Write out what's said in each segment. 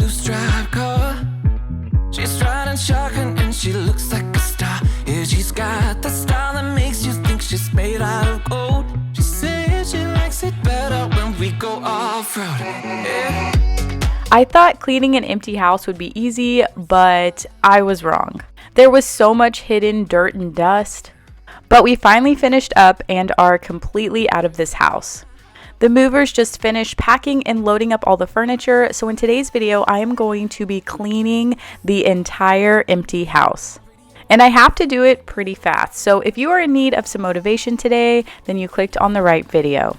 two-stripe car. She's riding shotgun and she looks like a star. Yeah, she's got the style that makes you think she's made out of gold. She says she likes it better when we go off-road. Yeah. I thought cleaning an empty house would be easy, but I was wrong. There was so much hidden dirt and dust. But we finally finished up and are completely out of this house. The movers just finished packing and loading up all the furniture, so in today's video, I am going to be cleaning the entire empty house. And I have to do it pretty fast, so if you are in need of some motivation today, then you clicked on the right video.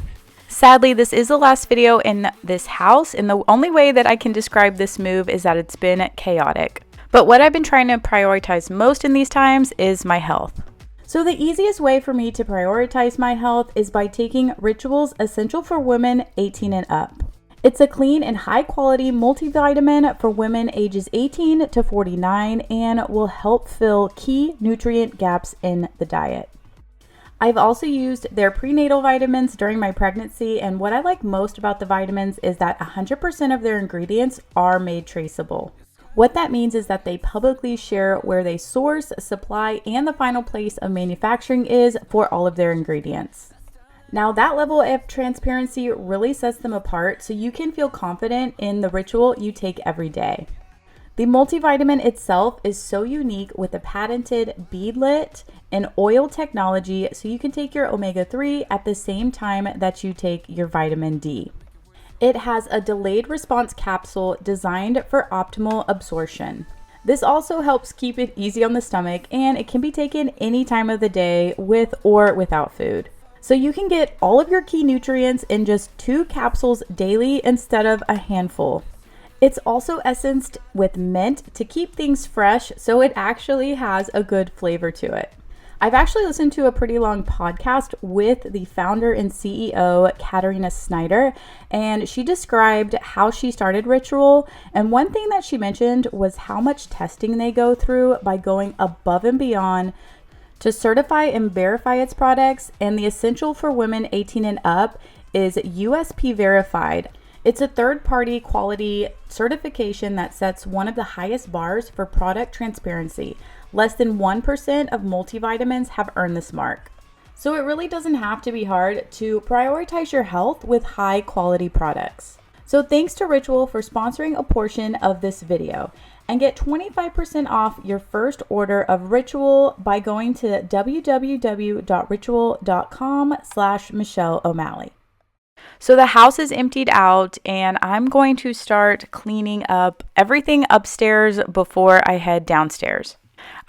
Sadly, this is the last video in this house, and the only way that I can describe this move is that it's been chaotic. But what I've been trying to prioritize most in these times is my health. So the easiest way for me to prioritize my health is by taking Ritual's Essential for Women 18 and Up. It's a clean and high quality multivitamin for women ages 18 to 49 and will help fill key nutrient gaps in the diet. I've also used their prenatal vitamins during my pregnancy, and what I like most about the vitamins is that 100% of their ingredients are made traceable. What that means is that they publicly share where they source, supply, and the final place of manufacturing is for all of their ingredients. Now that level of transparency really sets them apart, so you can feel confident in the Ritual you take every day. The multivitamin itself is so unique with the patented beadlet and oil technology, so you can take your omega-3 at the same time that you take your vitamin D. It has a delayed response capsule designed for optimal absorption. This also helps keep it easy on the stomach, and it can be taken any time of the day with or without food. So you can get all of your key nutrients in just 2 capsules daily instead of a handful. It's also essenced with mint to keep things fresh, so it actually has a good flavor to it. I've actually listened to a pretty long podcast with the founder and CEO, Katarina Snyder, and she described how she started Ritual. And one thing that she mentioned was how much testing they go through by going above and beyond to certify and verify its products. And the Essential for Women 18 and Up is USP verified. It's a third-party quality certification that sets one of the highest bars for product transparency. Less than 1% of multivitamins have earned this mark. So it really doesn't have to be hard to prioritize your health with high-quality products. So thanks to Ritual for sponsoring a portion of this video. And get 25% off your first order of Ritual by going to www.ritual.com/Michelle O'Malley. So the house is emptied out, and I'm going to start cleaning up everything upstairs before I head downstairs.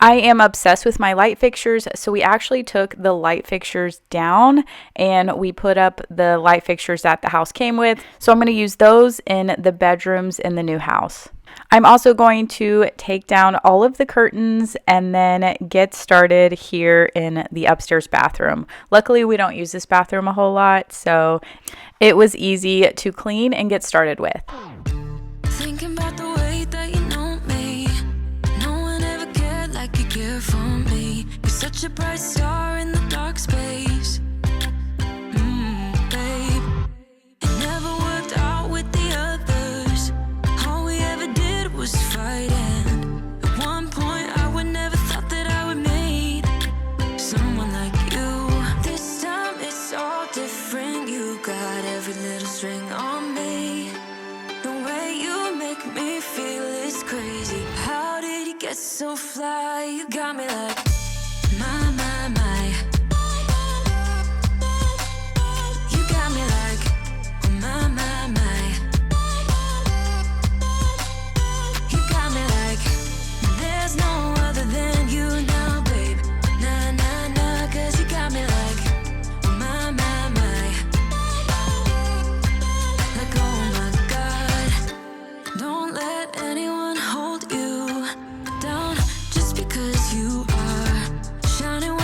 I am obsessed with my light fixtures, so we actually took the light fixtures down and we put up the light fixtures that the house came with. So I'm going to use those in the bedrooms in the new house. I'm also going to take down all of the curtains and then get started here in the upstairs bathroom. Luckily, we don't use this bathroom a whole lot, so it was easy to clean and get started with. Thinking about the way that you know me. No one ever cared like you care for me. You're such a bright star in the dark space. Babe, it never worked out with the others. All we ever did was fight, and at one point I would never thought that I would meet someone like you. This time it's all different. You got every little string on me. The way you make me feel is crazy. How did you get so fly? You got me like my. You got me like my. You got me like there's no other than you now, babe. Nah, 'cause you got me like my. Like, oh my God, don't let anyone hold you down just because you are shining.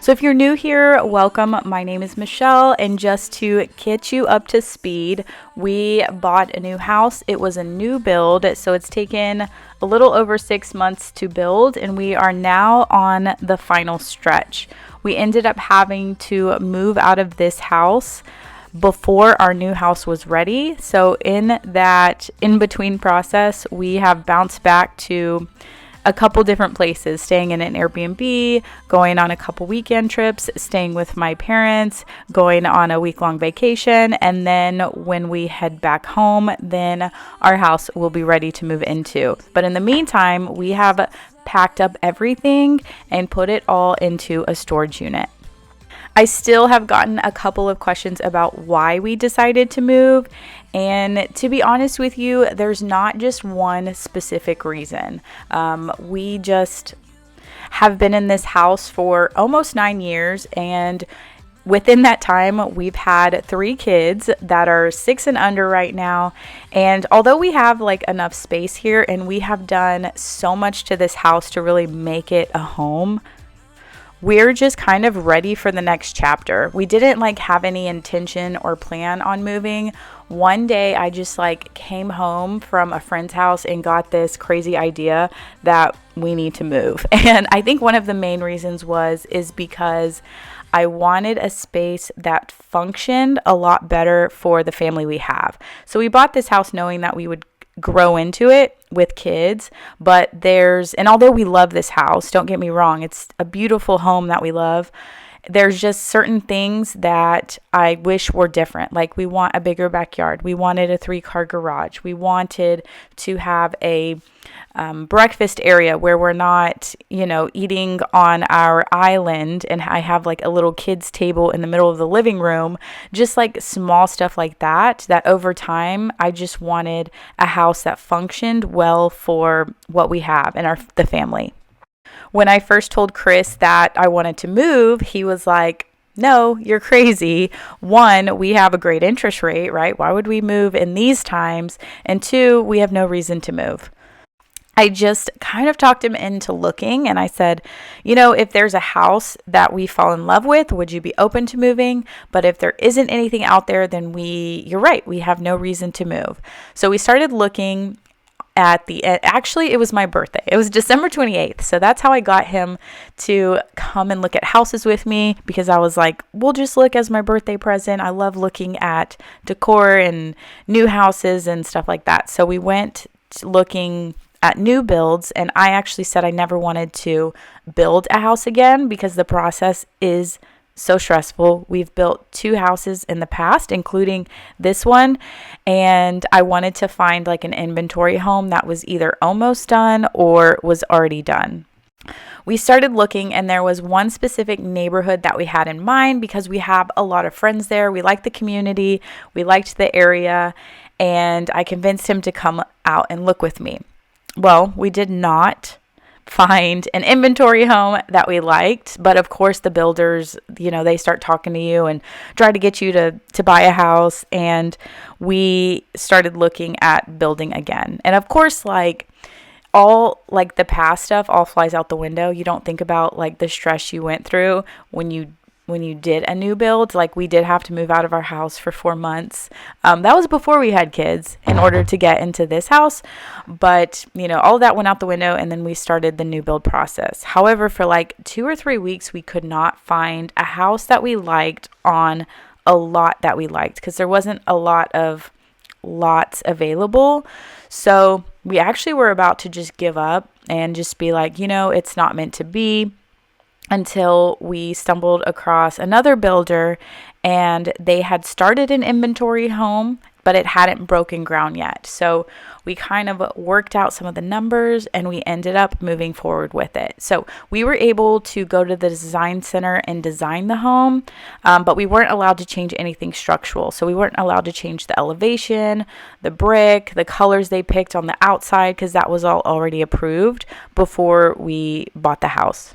So if you're new here, welcome. My name is Michelle, and just to get you up to speed, we bought a new house. It was a new build, so it's taken a little over 6 months to build, and we are now on the final stretch. We ended up having to move out of this house before our new house was ready. So in that in-between process, we have bounced back to a couple different places, staying in an Airbnb, going on a couple weekend trips, staying with my parents, going on a week-long vacation, and then when we head back home, then our house will be ready to move into. But in the meantime, we have packed up everything and put it all into a storage unit. I still have gotten a couple of questions about why we decided to move. And to be honest with you, there's not just one specific reason. We just have been in this house for almost 9 years. And within that time, we've had 3 kids that are 6 and under right now. And although we have like enough space here and we have done so much to this house to really make it a home, we're just kind of ready for the next chapter. We didn't like have any intention or plan on moving. One day I just like came home from a friend's house and got this crazy idea that we need to move. And I think one of the main reasons is because I wanted a space that functioned a lot better for the family we have. So we bought this house knowing that we would grow into it with kids, and although we love this house, don't get me wrong, it's a beautiful home that we love, there's just certain things that I wish were different. Like we want a bigger backyard. We wanted a 3-car garage. We wanted to have a breakfast area where we're not, eating on our island and I have like a little kids table in the middle of the living room, just like small stuff like that over time, I just wanted a house that functioned well for what we have and the family. When I first told Chris that I wanted to move, he was like, "No, you're crazy. 1, we have a great interest rate, right? Why would we move in these times? And 2, we have no reason to move." I just kind of talked him into looking, and I said, if there's a house that we fall in love with, would you be open to moving? But if there isn't anything out there, then you're right, we have no reason to move. So we started looking actually, it was my birthday. It was December 28th. So that's how I got him to come and look at houses with me, because I was like, we'll just look as my birthday present. I love looking at decor and new houses and stuff like that. So we went looking at new builds, and I actually said I never wanted to build a house again because the process is so stressful. We've built 2 houses in the past, including this one, and I wanted to find like an inventory home that was either almost done or was already done. We started looking, and there was one specific neighborhood that we had in mind because we have a lot of friends there. We liked the community, we liked the area, and I convinced him to come out and look with me. Well, we did not find an inventory home that we liked, but of course the builders, they start talking to you and try to get you to buy a house, and we started looking at building again. And of course, like all like the past stuff all flies out the window. You don't think about like the stress you went through when you did a new build. Like we did have to move out of our house for 4 months. That was before we had kids in order to get into this house. But, all of that went out the window, and then we started the new build process. However, for like 2 or 3 weeks, we could not find a house that we liked on a lot that we liked because there wasn't a lot of lots available. So we actually were about to just give up and just be like, it's not meant to be, until we stumbled across another builder, and they had started an inventory home, but it hadn't broken ground yet. So we kind of worked out some of the numbers, and we ended up moving forward with it. So we were able to go to the design center and design the home, but we weren't allowed to change anything structural. So we weren't allowed to change the elevation, the brick, the colors they picked on the outside, because that was all already approved before we bought the house.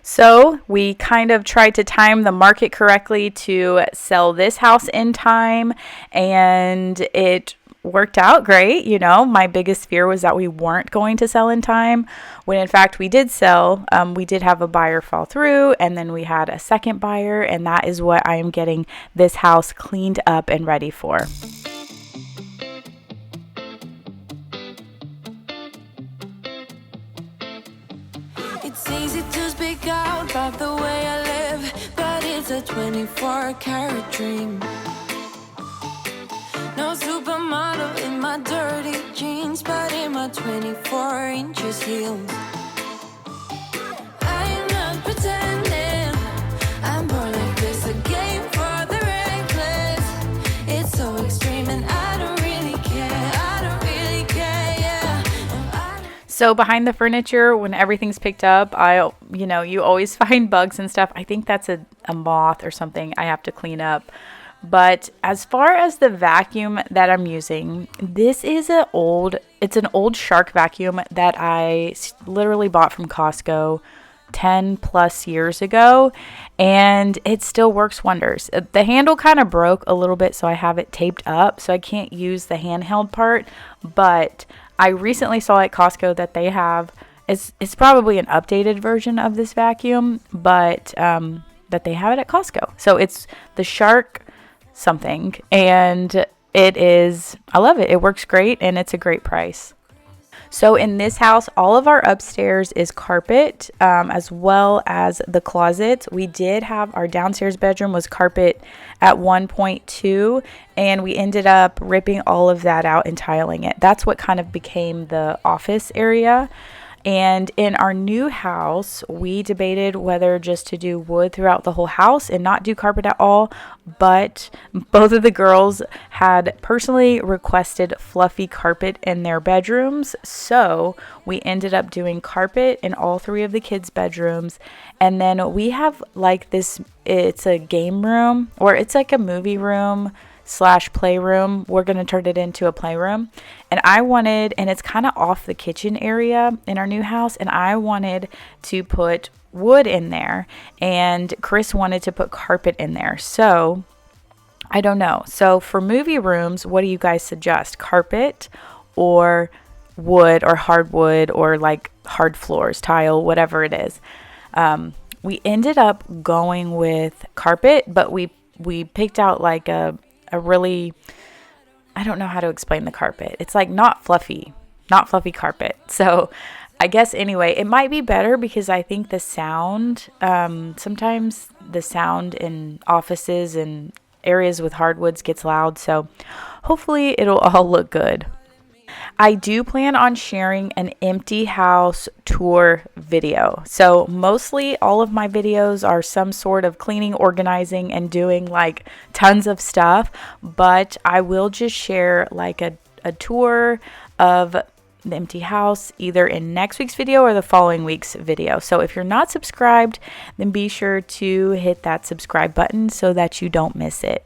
So we kind of tried to time the market correctly to sell this house in time, and it worked out great. You know, my biggest fear was that we weren't going to sell in time, when in fact we did sell. We did have a buyer fall through, and then we had a second buyer, and that is what I am getting this house cleaned up and ready for. It's easy to speak out about the way I live, but it's a 24-karat dream. No supermodel in my dirty jeans, but in my 24 inches heels. I am not pretending I'm born like this, a game for the reckless. It's so extreme and I don't really care, yeah. So behind the furniture, when everything's picked up, you always find bugs and stuff. I think that's a moth or something I have to clean up. But as far as the vacuum that I'm using, this is an old Shark vacuum that I literally bought from Costco 10 plus years ago, and it still works wonders. The handle kind of broke a little bit, so I have it taped up, so I can't use the handheld part, but I recently saw at Costco that they have, it's probably an updated version of this vacuum, but that they have it at Costco. So it's the Shark something, and I love it. It works great, and it's a great price. So in this house, all of our upstairs is carpet, as well as the closet. We did have our downstairs bedroom was carpet at 1.2, and we ended up ripping all of that out and tiling it. That's what kind of became the office area. And in our new house, we debated whether just to do wood throughout the whole house and not do carpet at all. But both of the girls had personally requested fluffy carpet in their bedrooms. So we ended up doing carpet in all three of the kids' bedrooms. And then we have like this, it's a game room, or it's like a movie room / playroom. We're going to turn it into a playroom. And it's kind of off the kitchen area in our new house, and I wanted to put wood in there, and Chris wanted to put carpet in there. So I don't know. So for movie rooms, what do you guys suggest? Carpet or wood or hardwood or like hard floors, tile, whatever it is. We ended up going with carpet, but we picked out like a really, I don't know how to explain the carpet. It's like not fluffy carpet. So I guess anyway, it might be better because I think the sound, sometimes the sound in offices and areas with hardwoods gets loud. So hopefully it'll all look good. I do plan on sharing an empty house tour video. So mostly all of my videos are some sort of cleaning, organizing, and doing like tons of stuff. But I will just share like a tour of the empty house either in next week's video or the following week's video. So if you're not subscribed, then be sure to hit that subscribe button so that you don't miss it.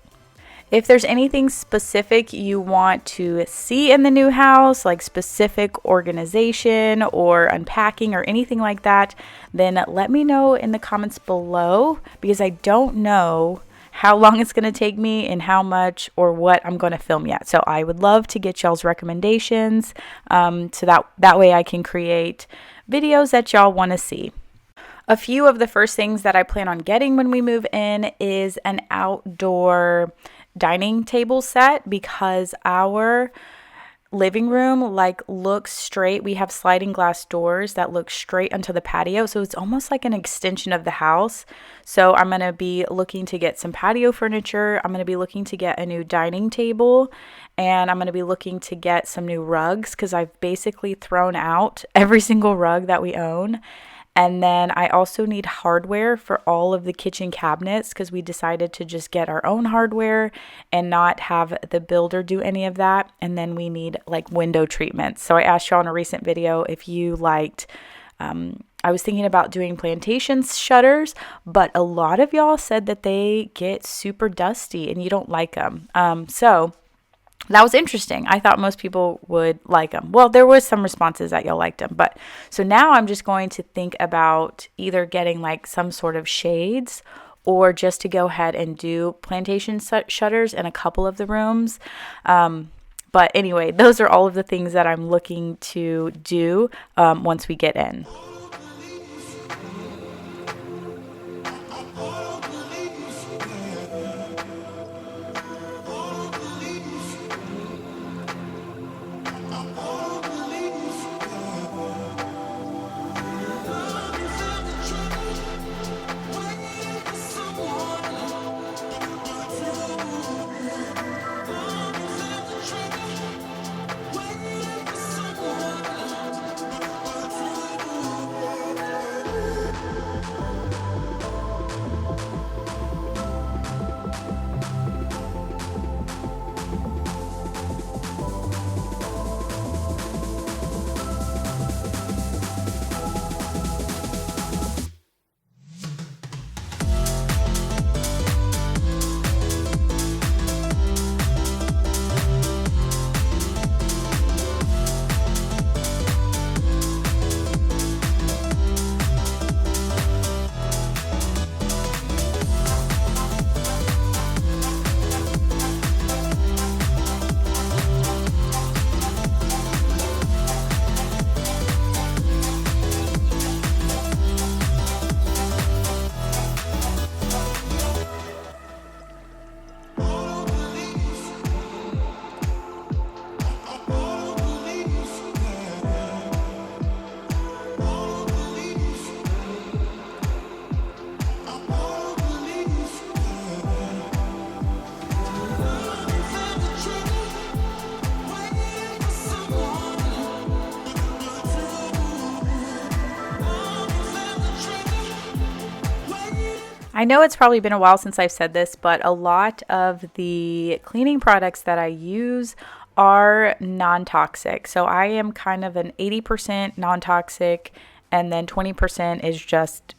If there's anything specific you want to see in the new house, like specific organization or unpacking or anything like that, then let me know in the comments below, because I don't know how long it's going to take me and how much or what I'm going to film yet. So I would love to get y'all's recommendations, so that way I can create videos that y'all want to see. A few of the first things that I plan on getting when we move in is an outdoor dining table set, because our living room looks straight. We have sliding glass doors that look straight onto the patio, so it's almost like an extension of the house. So I'm going to be looking to get some patio furniture. I'm going to be looking to get a new dining table, and I'm going to be looking to get some new rugs, because I've basically thrown out every single rug that we own. And then I also need hardware for all of the kitchen cabinets, because we decided to just get our own hardware and not have the builder do any of that. And then we need like window treatments. So I asked y'all in a recent video if you liked, I was thinking about doing plantation shutters, but a lot of y'all said that they get super dusty and you don't like them. So that was interesting. I thought most people would like them. Well, there was some responses that y'all liked them. But so now I'm just going to think about either getting like some sort of shades, or just to go ahead and do plantation shutters in a couple of the rooms. But anyway, those are all of the things that I'm looking to do once we get in. I know it's probably been a while since I've said this, but a lot of the cleaning products that I use are non-toxic. So I am kind of an 80% non-toxic, and then 20% is just,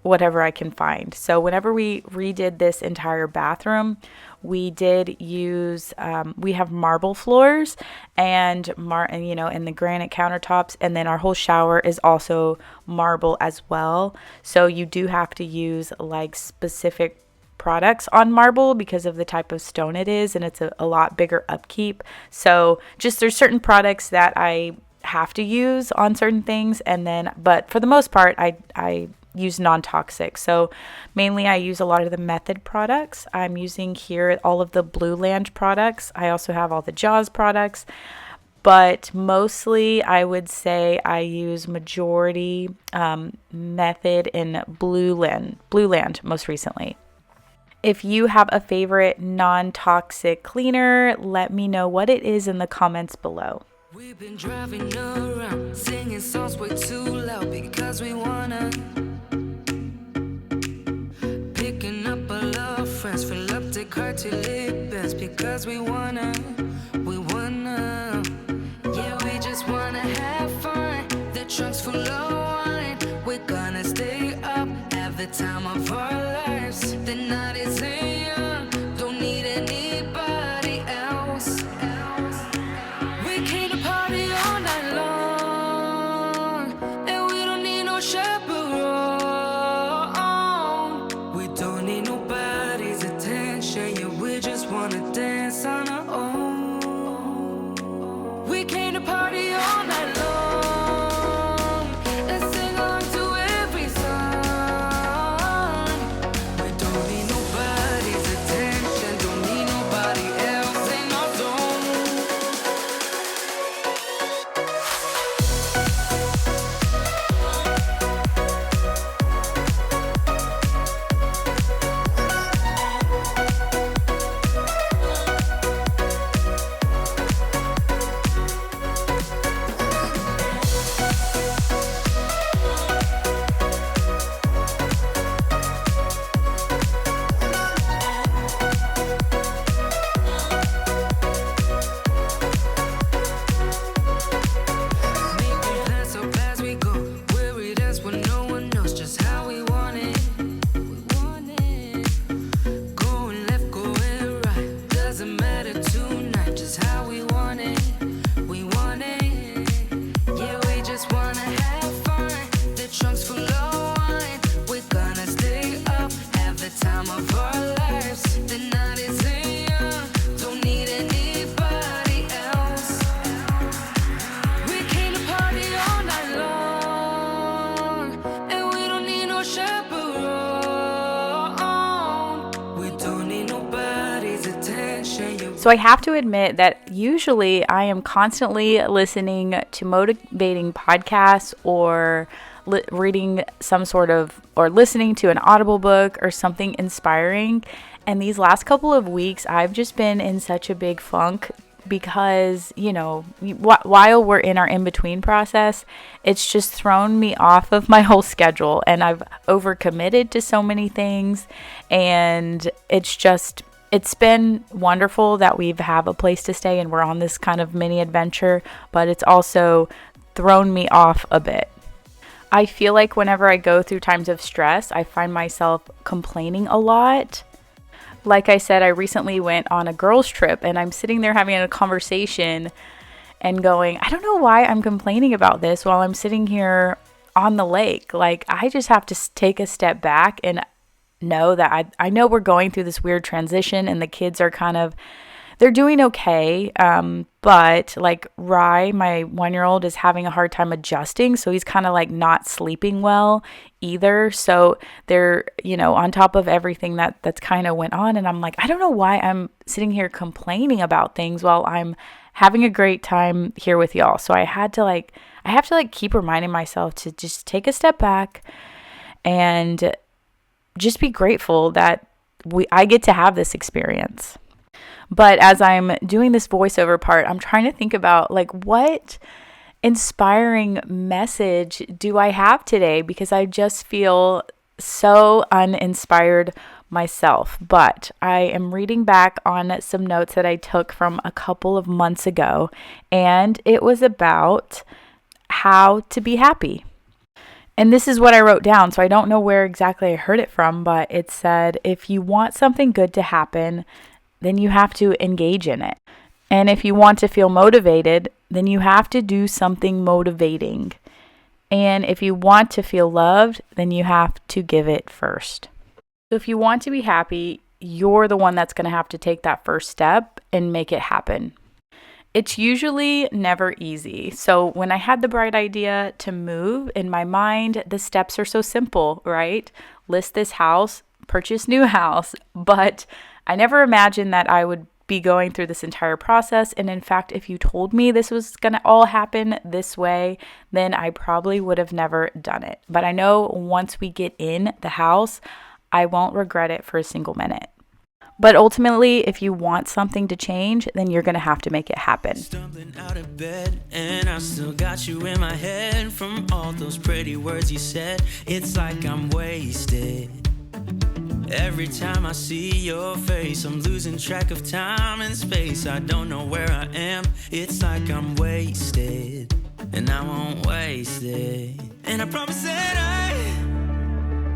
whatever I can find. So whenever we redid this entire bathroom, we did use, we have marble floors and the granite countertops, and then our whole shower is also marble as well. So you do have to use like specific products on marble because of the type of stone it is, and it's a lot bigger upkeep. So just there's certain products that I have to use on certain things, but for the most part I use non-toxic. So mainly I use a lot of the Method products. I'm using here all of the Blue Land products. I also have all the Jaws products, but mostly I would say I use majority Method and Blue Land most recently. If you have a favorite non-toxic cleaner, let me know what it is in the comments below. We've been driving around, singing songs way too loud because we wanna. Picking up our love friends, fill up the car till it bends because we wanna. Yeah, we just wanna have fun. The trunk's full of wine. We're gonna stay up, have the time of our lives. The night is young, don't need anybody else. We came to party all night long, and we don't need no chaperone. We don't need nobody's attention, yeah, we just wanna dance on our own. We came to party all night long and sing along to every song. We don't need nobody. So I have to admit that usually I am constantly listening to motivating podcasts or reading some sort of, or listening to an Audible book or something inspiring. And these last couple of weeks, I've just been in such a big funk because, while we're in our in-between process, it's just thrown me off of my whole schedule, and I've overcommitted to so many things, and it's been wonderful that we have a place to stay and we're on this kind of mini adventure, but it's also thrown me off a bit. I feel like whenever I go through times of stress, I find myself complaining a lot. Like I said, I recently went on a girls' trip and I'm sitting there having a conversation and going, I don't know why I'm complaining about this while I'm sitting here on the lake. Like, I just have to take a step back and know that I know we're going through this weird transition and the kids are they're doing okay. But like Rye, my 1-year-old, is having a hard time adjusting. So he's kind of like not sleeping well either. So they're, on top of everything that's kind of went on. And I'm like, I don't know why I'm sitting here complaining about things while I'm having a great time here with y'all. So I have to keep reminding myself to just take a step back and just be grateful that I get to have this experience. But as I'm doing this voiceover part, I'm trying to think about what inspiring message do I have today, because I just feel so uninspired myself. But I am reading back on some notes that I took from a couple of months ago, and it was about how to be happy. And this is what I wrote down, so I don't know where exactly I heard it from, but it said, if you want something good to happen, then you have to engage in it. And if you want to feel motivated, then you have to do something motivating. And if you want to feel loved, then you have to give it first. So if you want to be happy, you're the one that's going to have to take that first step and make it happen. It's usually never easy. So when I had the bright idea to move, in my mind, the steps are so simple, right? List this house, purchase new house. But I never imagined that I would be going through this entire process. And in fact, if you told me this was going to all happen this way, then I probably would have never done it. But I know once we get in the house, I won't regret it for a single minute. But ultimately, if you want something to change, then you're going to have to make it happen. Stumbling out of bed, and I still got you in my head from all those pretty words you said. It's like I'm wasted. Every time I see your face, I'm losing track of time and space. I don't know where I am. It's like I'm wasted, and I won't waste it. And I promise that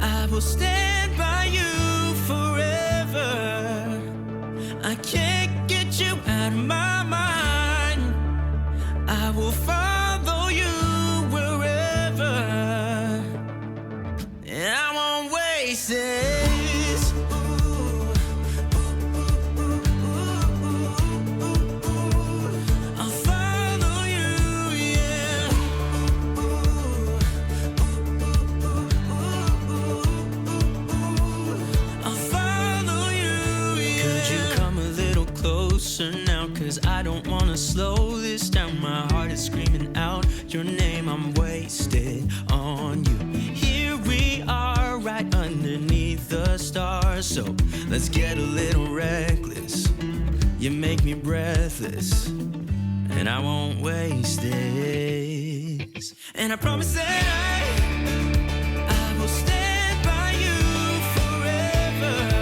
I will stand by you forever. I can't get you out of my mind. I will follow you wherever, and I won't waste it. Now, cause I don't wanna slow this down. My heart is screaming out your name. I'm wasted on you. Here we are, right underneath the stars. So let's get a little reckless. You make me breathless, and I won't waste this. And I promise that I will stand by you forever.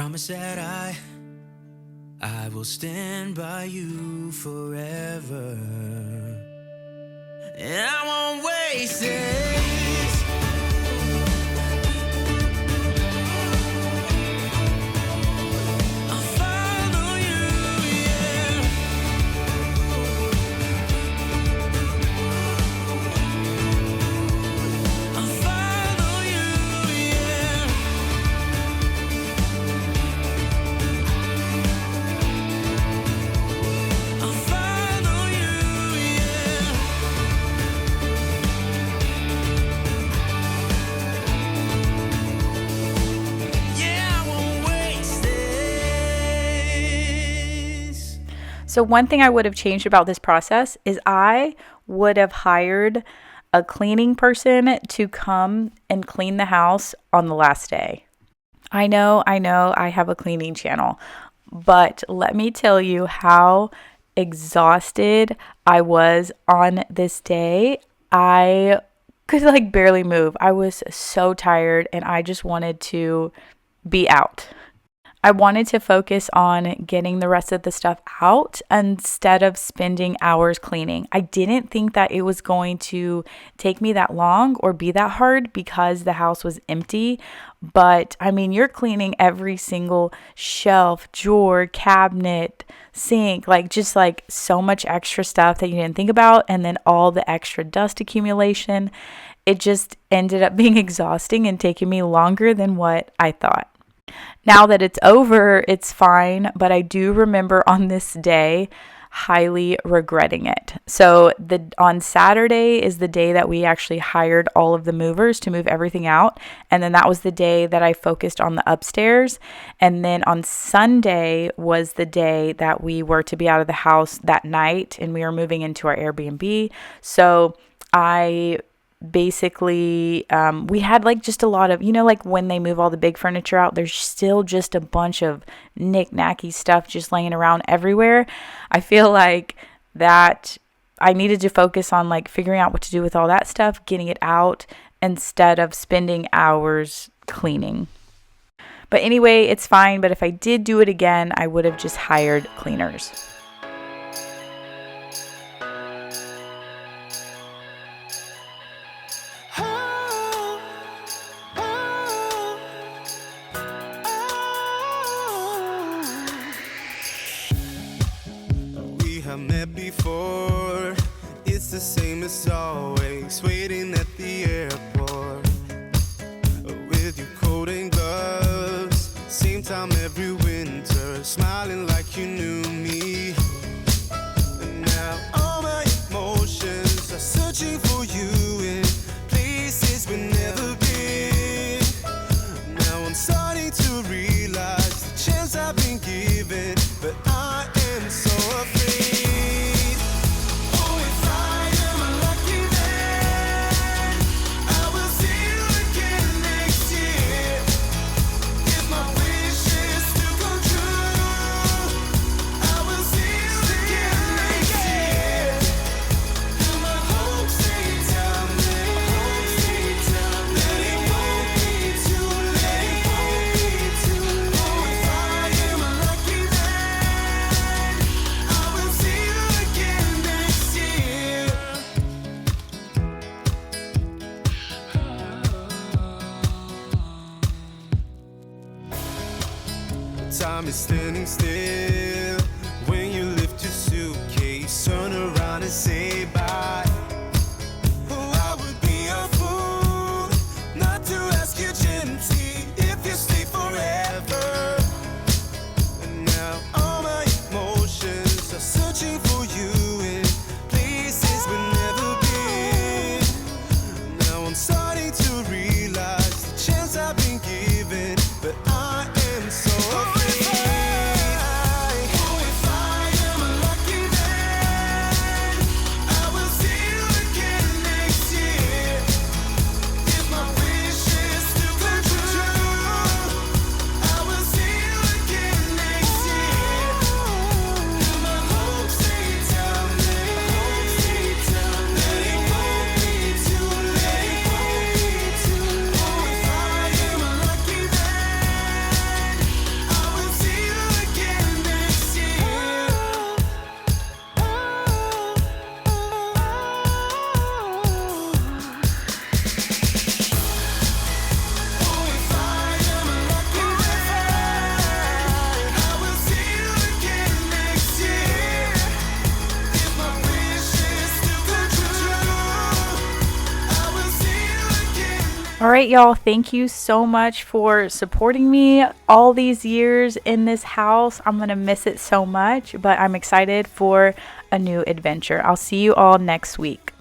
promise that I will stand by you forever. And I won't waste this. I'll follow you, yeah. I'll follow you, yeah. I'll follow you, yeah. Yeah, I won't waste this. So one thing I would have changed about this process is I would have hired a cleaning person to come and clean the house on the last day. I know, I have a cleaning channel, but let me tell you how exhausted I was on this day. I could like barely move. I was so tired and I just wanted to be out. I wanted to focus on getting the rest of the stuff out instead of spending hours cleaning. I didn't think that it was going to take me that long or be that hard because the house was empty. But I mean, you're cleaning every single shelf, drawer, cabinet, sink, like just like so much extra stuff that you didn't think about. And then all the extra dust accumulation. It just ended up being exhausting and taking me longer than what I thought. Now that it's over, it's fine, but I do remember on this day highly regretting it. So on Saturday is the day that we actually hired all of the movers to move everything out, and then that was the day that I focused on the upstairs, and then on Sunday was the day that we were to be out of the house that night, and we were moving into our Airbnb. So I basically we had like just a lot of, like when they move all the big furniture out, there's still just a bunch of knick-knacky stuff just laying around everywhere. I feel like that I needed to focus on like figuring out what to do with all that stuff, getting it out instead of spending hours cleaning. But anyway, it's fine. But if I did do it again, I would have just hired cleaners. Met before, it's the same as always, waiting at the airport with your coat and gloves, same time every winter, smiling like you knew me. And now all my emotions are searching for you in places we've never been. Now I'm starting to realize the chance I've been given, but I am so afraid. Time is standing still when you lift your suitcase, turn around and say bye. Oh, I would be a fool not to ask you gently if you stay forever. And now all my emotions are searching for you in places we've never been. Now I'm starting to realize the chance I've been given, but I am so afraid. All right, y'all, thank you so much for supporting me all these years in this house. I'm going to miss it so much, but I'm excited for a new adventure. I'll see you all next week.